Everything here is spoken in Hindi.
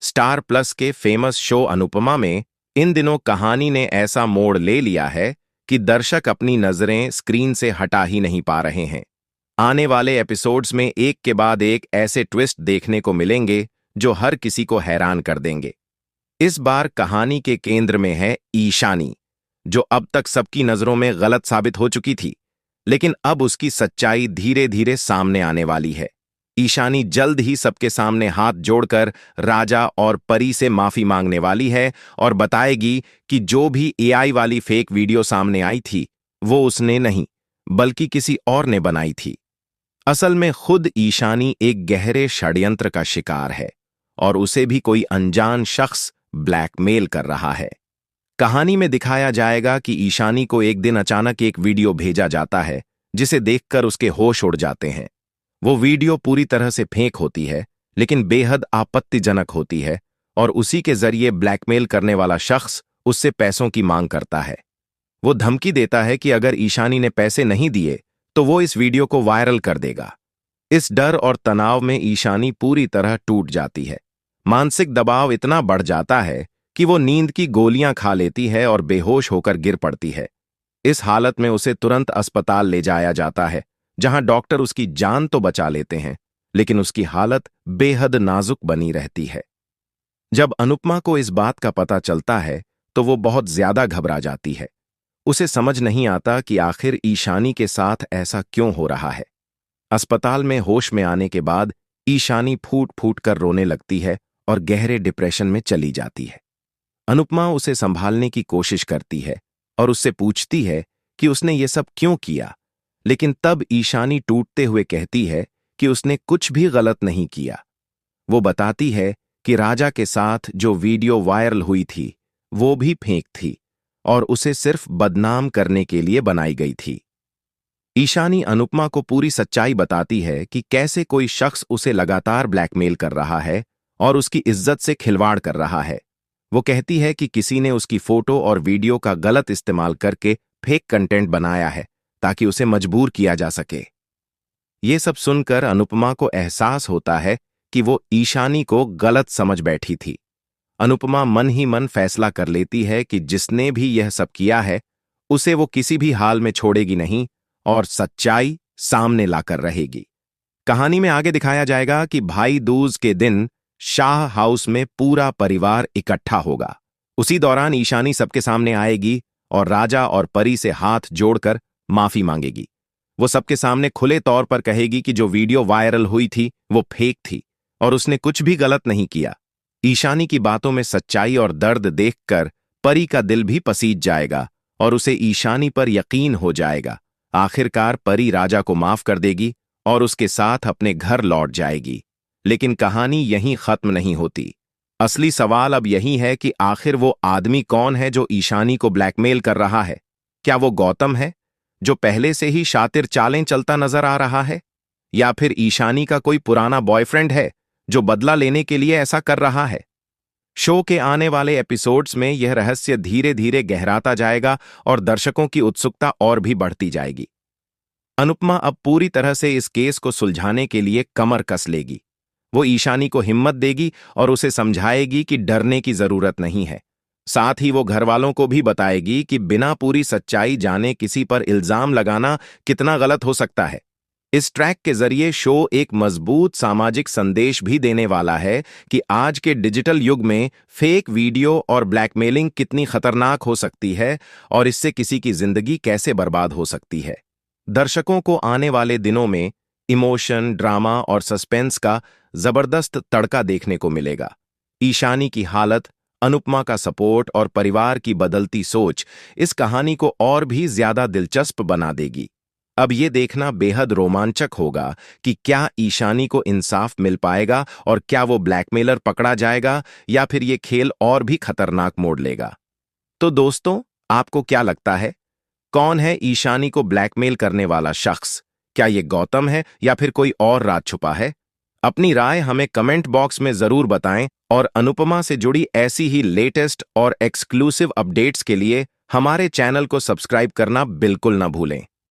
स्टार प्लस के फेमस शो अनुपमा में इन दिनों कहानी ने ऐसा मोड़ ले लिया है कि दर्शक अपनी नजरें स्क्रीन से हटा ही नहीं पा रहे हैं। आने वाले एपिसोड्स में एक के बाद एक ऐसे ट्विस्ट देखने को मिलेंगे जो हर किसी को हैरान कर देंगे। इस बार कहानी के केंद्र में है ईशानी, जो अब तक सबकी नजरों में गलत साबित हो चुकी थी, लेकिन अब उसकी सच्चाई धीरे धीरे सामने आने वाली है। ईशानी जल्द ही सबके सामने हाथ जोड़कर राजा और परी से माफी मांगने वाली है और बताएगी कि जो भी एआई वाली फेक वीडियो सामने आई थी वो उसने नहीं बल्कि किसी और ने बनाई थी। असल में खुद ईशानी एक गहरे षड्यंत्र का शिकार है और उसे भी कोई अनजान शख्स ब्लैकमेल कर रहा है। कहानी में दिखाया जाएगा कि ईशानी को एक दिन अचानक एक वीडियो भेजा जाता है जिसे देखकर उसके होश उड़ जाते हैं। वो वीडियो पूरी तरह से फेक होती है, लेकिन बेहद आपत्तिजनक होती है और उसी के जरिए ब्लैकमेल करने वाला शख्स उससे पैसों की मांग करता है। वो धमकी देता है कि अगर ईशानी ने पैसे नहीं दिए तो वो इस वीडियो को वायरल कर देगा। इस डर और तनाव में ईशानी पूरी तरह टूट जाती है। मानसिक दबाव इतना बढ़ जाता है कि वो नींद की गोलियां खा लेती है और बेहोश होकर गिर पड़ती है। इस हालत में उसे तुरंत अस्पताल ले जाया जाता है, जहां डॉक्टर उसकी जान तो बचा लेते हैं, लेकिन उसकी हालत बेहद नाजुक बनी रहती है। जब अनुपमा को इस बात का पता चलता है तो वो बहुत ज्यादा घबरा जाती है। उसे समझ नहीं आता कि आखिर ईशानी के साथ ऐसा क्यों हो रहा है। अस्पताल में होश में आने के बाद ईशानी फूट फूट कर रोने लगती है और गहरे डिप्रेशन में चली जाती है। अनुपमा उसे संभालने की कोशिश करती है और उससे पूछती है कि उसने ये सब क्यों किया, लेकिन तब ईशानी टूटते हुए कहती है कि उसने कुछ भी गलत नहीं किया। वो बताती है कि राजा के साथ जो वीडियो वायरल हुई थी वो भी फेक थी और उसे सिर्फ बदनाम करने के लिए बनाई गई थी। ईशानी अनुपमा को पूरी सच्चाई बताती है कि कैसे कोई शख्स उसे लगातार ब्लैकमेल कर रहा है और उसकी इज्जत से खिलवाड़ कर रहा है। वो कहती है कि किसी ने उसकी फोटो और वीडियो का गलत इस्तेमाल करके फेक कंटेंट बनाया है ताकि उसे मजबूर किया जा सके। ये सब सुनकर अनुपमा को एहसास होता है कि वो ईशानी को गलत समझ बैठी थी। अनुपमा मन ही मन फैसला कर लेती है कि जिसने भी यह सब किया है उसे वो किसी भी हाल में छोड़ेगी नहीं और सच्चाई सामने लाकर रहेगी। कहानी में आगे दिखाया जाएगा कि भाई दूज के दिन शाह हाउस में पूरा परिवार इकट्ठा होगा। उसी दौरान ईशानी सबके सामने आएगी और राजा और परी से हाथ जोड़कर माफी मांगेगी। वो सबके सामने खुले तौर पर कहेगी कि जो वीडियो वायरल हुई थी वो फेक थी और उसने कुछ भी गलत नहीं किया। ईशानी की बातों में सच्चाई और दर्द देखकर परी का दिल भी पसीज जाएगा और उसे ईशानी पर यकीन हो जाएगा। आखिरकार परी राजा को माफ कर देगी और उसके साथ अपने घर लौट जाएगी। लेकिन कहानी यहीं खत्म नहीं होती। असली सवाल अब यही है कि आखिर वो आदमी कौन है जो ईशानी को ब्लैकमेल कर रहा है। क्या वो गौतम है, जो पहले से ही शातिर चालें चलता नजर आ रहा है, या फिर ईशानी का कोई पुराना बॉयफ्रेंड है जो बदला लेने के लिए ऐसा कर रहा है। शो के आने वाले एपिसोड्स में यह रहस्य धीरे धीरे गहराता जाएगा और दर्शकों की उत्सुकता और भी बढ़ती जाएगी। अनुपमा अब पूरी तरह से इस केस को सुलझाने के लिए कमर कस लेगी। वो ईशानी को हिम्मत देगी और उसे समझाएगी कि डरने की जरूरत नहीं है। साथ ही वो घरवालों को भी बताएगी कि बिना पूरी सच्चाई जाने किसी पर इल्जाम लगाना कितना गलत हो सकता है। इस ट्रैक के जरिए शो एक मजबूत सामाजिक संदेश भी देने वाला है कि आज के डिजिटल युग में फेक वीडियो और ब्लैकमेलिंग कितनी खतरनाक हो सकती है और इससे किसी की जिंदगी कैसे बर्बाद हो सकती है। दर्शकों को आने वाले दिनों में इमोशन, ड्रामा और सस्पेंस का जबरदस्त तड़का देखने को मिलेगा। ईशानी की हालत, अनुपमा का सपोर्ट और परिवार की बदलती सोच इस कहानी को और भी ज्यादा दिलचस्प बना देगी। अब ये देखना बेहद रोमांचक होगा कि क्या ईशानी को इंसाफ मिल पाएगा और क्या वो ब्लैकमेलर पकड़ा जाएगा या फिर ये खेल और भी खतरनाक मोड़ लेगा। तो दोस्तों, आपको क्या लगता है, कौन है ईशानी को ब्लैकमेल करने वाला शख्स? क्या ये गौतम है या फिर कोई और राज छुपा है? अपनी राय हमें कमेंट बॉक्स में जरूर बताएं और अनुपमा से जुड़ी ऐसी ही लेटेस्ट और एक्सक्लूसिव अपडेट्स के लिए हमारे चैनल को सब्सक्राइब करना बिल्कुल ना भूलें।